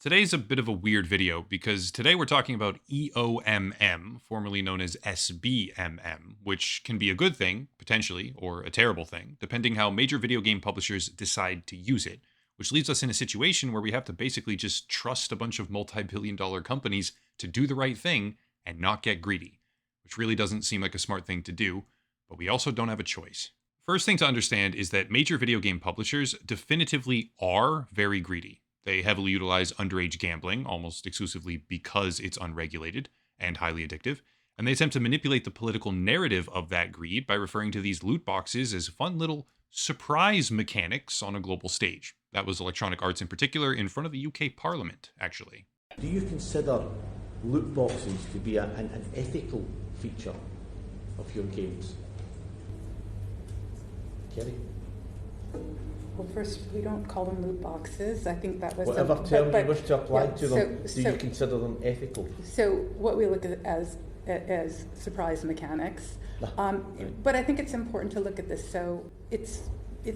Today's a bit of a weird video because today we're talking about EOMM, formerly known as SBMM, which can be a good thing, potentially, or a terrible thing, depending how major video game publishers decide to use it, which leaves us in a situation where we have to basically just trust a bunch of multi-billion-dollar companies to do the right thing and not get greedy, which really doesn't seem like a smart thing to do, but we also don't have a choice. First thing to understand is that major video game publishers definitively are very greedy. They heavily utilize underage gambling, almost exclusively because it's unregulated and highly addictive, and they attempt to manipulate the political narrative of that greed by referring to these loot boxes as fun little surprise mechanics on a global stage. That was Electronic Arts in particular in front of the UK Parliament, actually. Do you consider loot boxes to be an ethical feature of your games? Kerry? Well, first, we don't call them loot boxes. I think that was whatever term you wish to apply to them. Do you consider them ethical? So what we look at as surprise mechanics, but I think it's important to look at this. So it's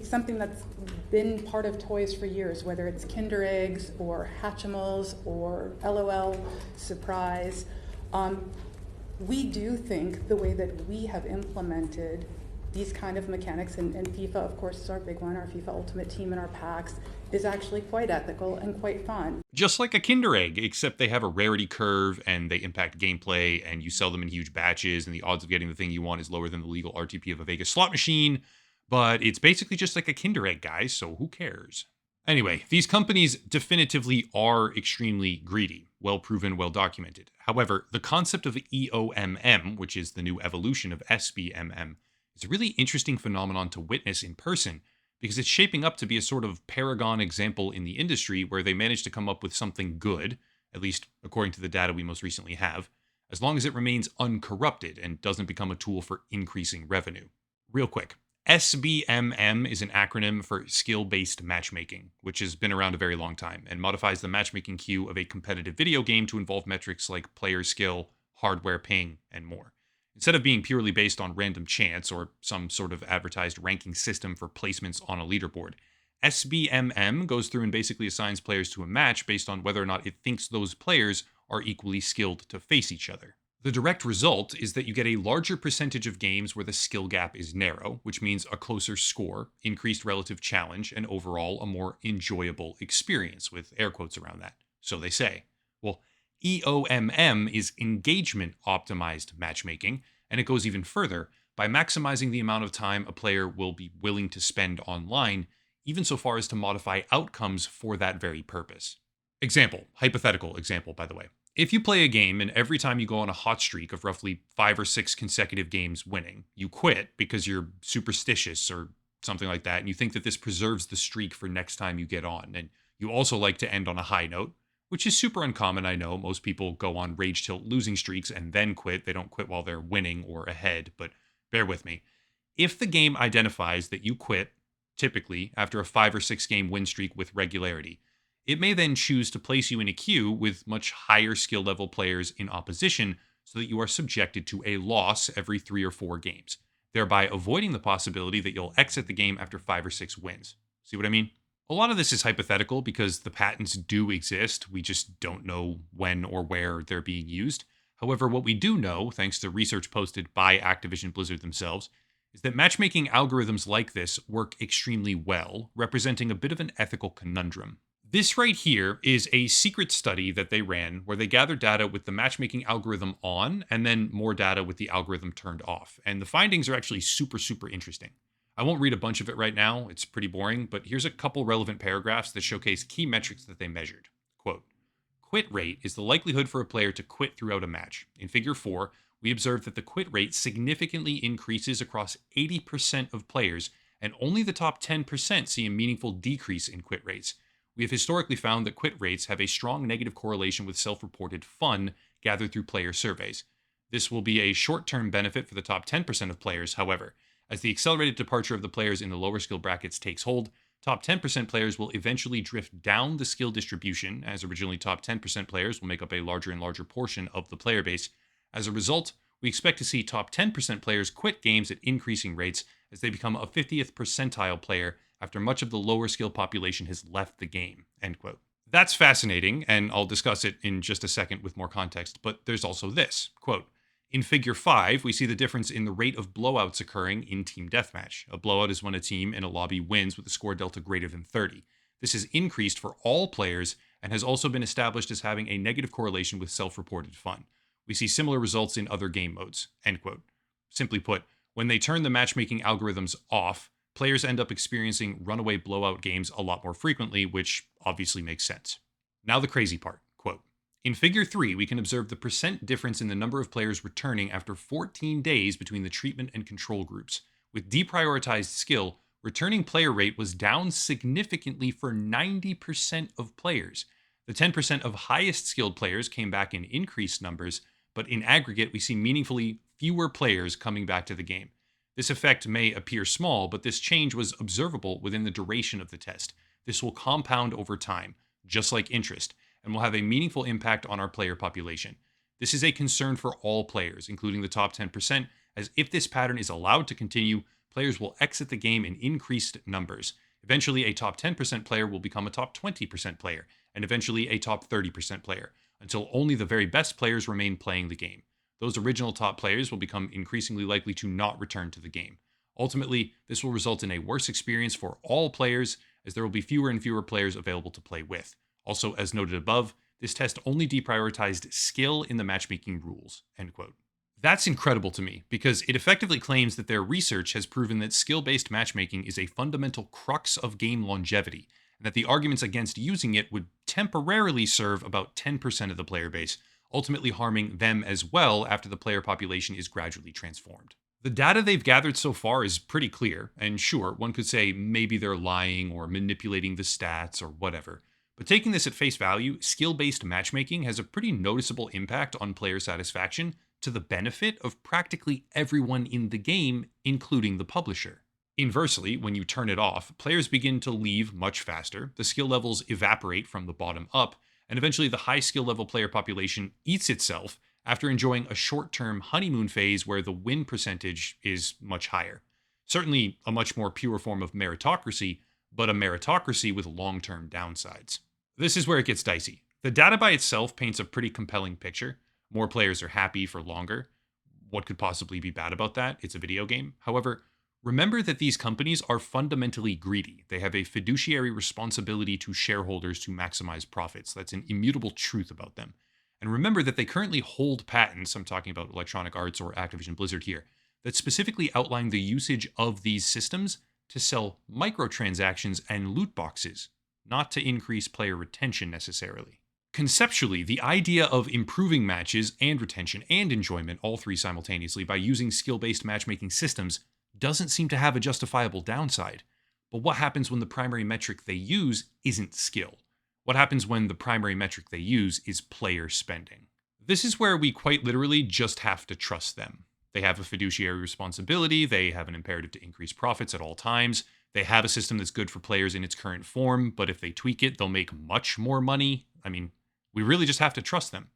something that's been part of toys for years, whether it's Kinder Eggs or Hatchimals or LOL Surprise. We do think the way that we have implemented these kind of mechanics, and FIFA, of course, is our big one, our FIFA Ultimate Team and our packs, is actually quite ethical and quite fun. Just like a Kinder Egg, except they have a rarity curve and they impact gameplay, and you sell them in huge batches, and the odds of getting the thing you want is lower than the legal RTP of a Vegas slot machine. But it's basically just like a Kinder Egg, guys, so who cares? Anyway, these companies definitively are extremely greedy, well proven, well documented. However, the concept of EOMM, which is the new evolution of SBMM, it's a really interesting phenomenon to witness in person because it's shaping up to be a sort of paragon example in the industry where they managed to come up with something good, at least according to the data we most recently have, as long as it remains uncorrupted and doesn't become a tool for increasing revenue. Real quick, SBMM is an acronym for Skill-Based Matchmaking, which has been around a very long time and modifies the matchmaking queue of a competitive video game to involve metrics like player skill, hardware ping, and more. Instead of being purely based on random chance or some sort of advertised ranking system for placements on a leaderboard, SBMM goes through and basically assigns players to a match based on whether or not it thinks those players are equally skilled to face each other. The direct result is that you get a larger percentage of games where the skill gap is narrow, which means a closer score, increased relative challenge, and overall a more enjoyable experience, with air quotes around that. So they say. Well, EOMM is engagement optimized matchmaking, and it goes even further by maximizing the amount of time a player will be willing to spend online, even so far as to modify outcomes for that very purpose. Hypothetical example, by the way. If you play a game and every time you go on a hot streak of roughly 5 or 6 consecutive games winning, you quit because you're superstitious or something like that, and you think that this preserves the streak for next time you get on, and you also like to end on a high note, which is super uncommon, I know. Most people go on rage tilt losing streaks and then quit. They don't quit while they're winning or ahead, but bear with me. If the game identifies that you quit, typically after a 5 or 6 game win streak with regularity, it may then choose to place you in a queue with much higher skill level players in opposition so that you are subjected to a loss every 3 or 4 games, thereby avoiding the possibility that you'll exit the game after 5 or 6 wins. See what I mean? A lot of this is hypothetical because the patents do exist. We just don't know when or where they're being used. However, what we do know, thanks to research posted by Activision Blizzard themselves, is that matchmaking algorithms like this work extremely well, representing a bit of an ethical conundrum. This right here is a secret study that they ran where they gathered data with the matchmaking algorithm on and then more data with the algorithm turned off. And the findings are actually super interesting. I won't read a bunch of it right now, it's pretty boring, but here's a couple relevant paragraphs that showcase key metrics that they measured. Quote, quit rate is the likelihood for a player to quit throughout a match. In figure 4, we observed that the quit rate significantly increases across 80% of players, and only the top 10% see a meaningful decrease in quit rates. We have historically found that quit rates have a strong negative correlation with self-reported fun gathered through player surveys. This will be a short-term benefit for the top 10% of players, however. As the accelerated departure of the players in the lower skill brackets takes hold, top 10% players will eventually drift down the skill distribution, as originally top 10% players will make up a larger and larger portion of the player base. As a result, we expect to see top 10% players quit games at increasing rates as they become a 50th percentile player after much of the lower skill population has left the game, end quote. That's fascinating, and I'll discuss it in just a second with more context, but there's also this, quote, in figure 5, we see the difference in the rate of blowouts occurring in team deathmatch. A blowout is when a team in a lobby wins with a score delta greater than 30. This has increased for all players and has also been established as having a negative correlation with self-reported fun. We see similar results in other game modes, end quote. Simply put, when they turn the matchmaking algorithms off, players end up experiencing runaway blowout games a lot more frequently, which obviously makes sense. Now the crazy part, quote, in figure 3, we can observe the percent difference in the number of players returning after 14 days between the treatment and control groups. With deprioritized skill, returning player rate was down significantly for 90% of players. The 10% of highest skilled players came back in increased numbers, but in aggregate, we see meaningfully fewer players coming back to the game. This effect may appear small, but this change was observable within the duration of the test. This will compound over time, just like interest, and will have a meaningful impact on our player population. This is a concern for all players, including the top 10%, as if this pattern is allowed to continue, players will exit the game in increased numbers. Eventually, a top 10% player will become a top 20% player, and eventually a top 30% player, until only the very best players remain playing the game. Those original top players will become increasingly likely to not return to the game. Ultimately, this will result in a worse experience for all players, as there will be fewer and fewer players available to play with. Also, as noted above, this test only deprioritized skill in the matchmaking rules, end quote. That's incredible to me, because it effectively claims that their research has proven that skill-based matchmaking is a fundamental crux of game longevity, and that the arguments against using it would temporarily serve about 10% of the player base, ultimately harming them as well after the player population is gradually transformed. The data they've gathered so far is pretty clear, and sure, one could say maybe they're lying or manipulating the stats or whatever. But taking this at face value, skill-based matchmaking has a pretty noticeable impact on player satisfaction to the benefit of practically everyone in the game, including the publisher. Inversely, when you turn it off, players begin to leave much faster, the skill levels evaporate from the bottom up, and eventually the high skill level player population eats itself after enjoying a short-term honeymoon phase where the win percentage is much higher. Certainly a much more pure form of meritocracy, but a meritocracy with long-term downsides. This is where it gets dicey. The data by itself paints a pretty compelling picture. More players are happy for longer. What could possibly be bad about that? It's a video game. However, remember that these companies are fundamentally greedy. They have a fiduciary responsibility to shareholders to maximize profits. That's an immutable truth about them. And remember that they currently hold patents, I'm talking about Electronic Arts or Activision Blizzard here, that specifically outline the usage of these systems to sell microtransactions and loot boxes, not to increase player retention necessarily. Conceptually, the idea of improving matches and retention and enjoyment, all three simultaneously, by using skill-based matchmaking systems doesn't seem to have a justifiable downside. But what happens when the primary metric they use isn't skill? What happens when the primary metric they use is player spending? This is where we quite literally just have to trust them. They have a fiduciary responsibility, they have an imperative to increase profits at all times, they have a system that's good for players in its current form, but if they tweak it, they'll make much more money. I mean, we really just have to trust them.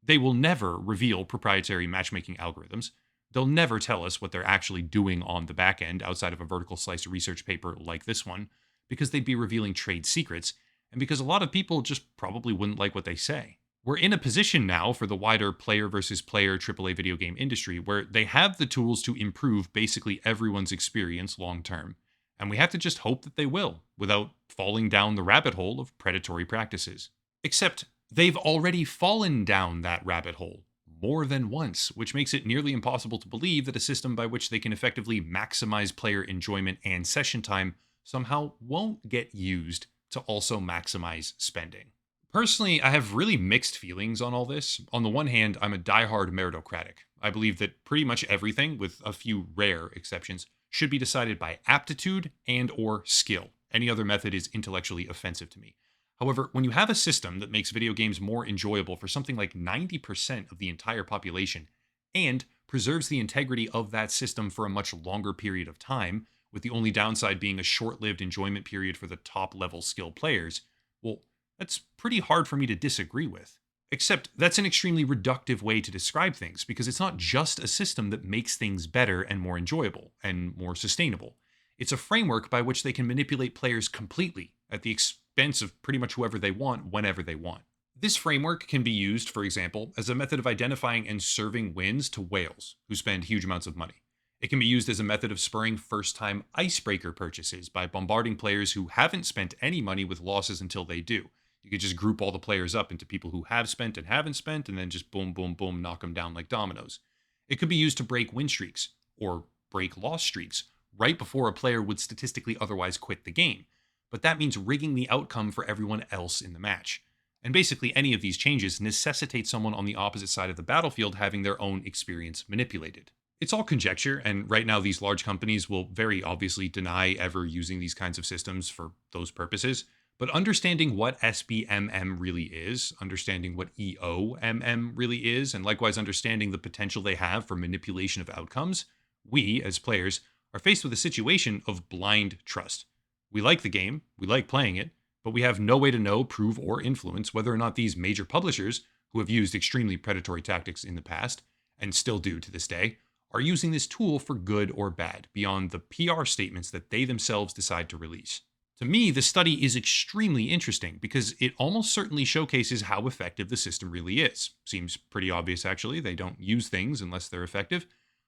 They will never reveal proprietary matchmaking algorithms. They'll never tell us what they're actually doing on the back end outside of a vertical slice research paper like this one, because they'd be revealing trade secrets, and because a lot of people just probably wouldn't like what they say. We're in a position now for the wider player versus player AAA video game industry where they have the tools to improve basically everyone's experience long term, and we have to just hope that they will, without falling down the rabbit hole of predatory practices. Except they've already fallen down that rabbit hole more than once, which makes it nearly impossible to believe that a system by which they can effectively maximize player enjoyment and session time somehow won't get used to also maximize spending. Personally, I have really mixed feelings on all this. On the one hand, I'm a diehard meritocratic. I believe that pretty much everything, with a few rare exceptions, should be decided by aptitude and or skill. Any other method is intellectually offensive to me. However, when you have a system that makes video games more enjoyable for something like 90% of the entire population and preserves the integrity of that system for a much longer period of time, with the only downside being a short-lived enjoyment period for the top-level skilled players, well, that's pretty hard for me to disagree with. Except that's an extremely reductive way to describe things, because it's not just a system that makes things better and more enjoyable and more sustainable. It's a framework by which they can manipulate players completely at the expense of pretty much whoever they want, whenever they want. This framework can be used, for example, as a method of identifying and serving wins to whales who spend huge amounts of money. It can be used as a method of spurring first-time icebreaker purchases by bombarding players who haven't spent any money with losses until they do. You could just group all the players up into people who have spent and haven't spent, and then just boom, boom, boom, knock them down like dominoes. It could be used to break win streaks, or break loss streaks, right before a player would statistically otherwise quit the game. But that means rigging the outcome for everyone else in the match. And basically any of these changes necessitate someone on the opposite side of the battlefield having their own experience manipulated. It's all conjecture, and right now these large companies will very obviously deny ever using these kinds of systems for those purposes. But understanding what SBMM really is, understanding what EOMM really is, and likewise understanding the potential they have for manipulation of outcomes, we, as players, are faced with a situation of blind trust. We like the game, we like playing it, but we have no way to know, prove, or influence whether or not these major publishers, who have used extremely predatory tactics in the past, and still do to this day, are using this tool for good or bad, beyond the PR statements that they themselves decide to release. To me, the study is extremely interesting because it almost certainly showcases how effective the system really is. Seems pretty obvious, actually. They don't use things unless they're effective.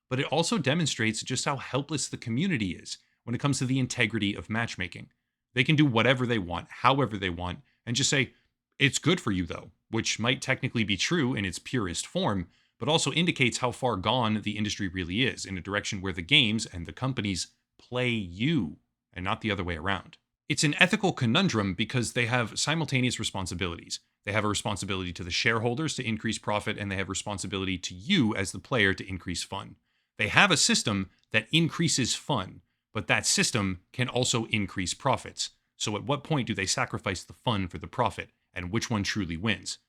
But it also demonstrates just how helpless the community is when it comes to the integrity of matchmaking. They can do whatever they want, however they want, and just say, it's good for you though, which might technically be true in its purest form, but also indicates how far gone the industry really is in a direction where the games and the companies play you and not the other way around. It's an ethical conundrum because they have simultaneous responsibilities. They have a responsibility to the shareholders to increase profit, and they have responsibility to you as the player to increase fun. They have a system that increases fun, but that system can also increase profits. So at what point do they sacrifice the fun for the profit, and which one truly wins?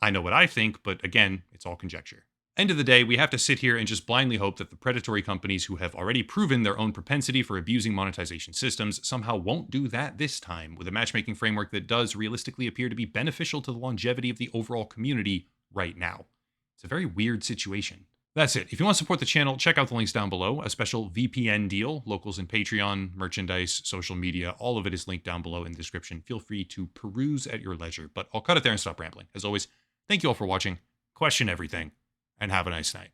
I know what I think, but again, it's all conjecture. End of the day, we have to sit here and just blindly hope that the predatory companies who have already proven their own propensity for abusing monetization systems somehow won't do that this time with a matchmaking framework that does realistically appear to be beneficial to the longevity of the overall community right now. It's a very weird situation. That's it. If you want to support the channel, check out the links down below. A special VPN deal, locals and Patreon, merchandise, social media, all of it is linked down below in the description. Feel free to peruse at your leisure, but I'll cut it there and stop rambling. As always, thank you all for watching. Question everything, and have a nice night.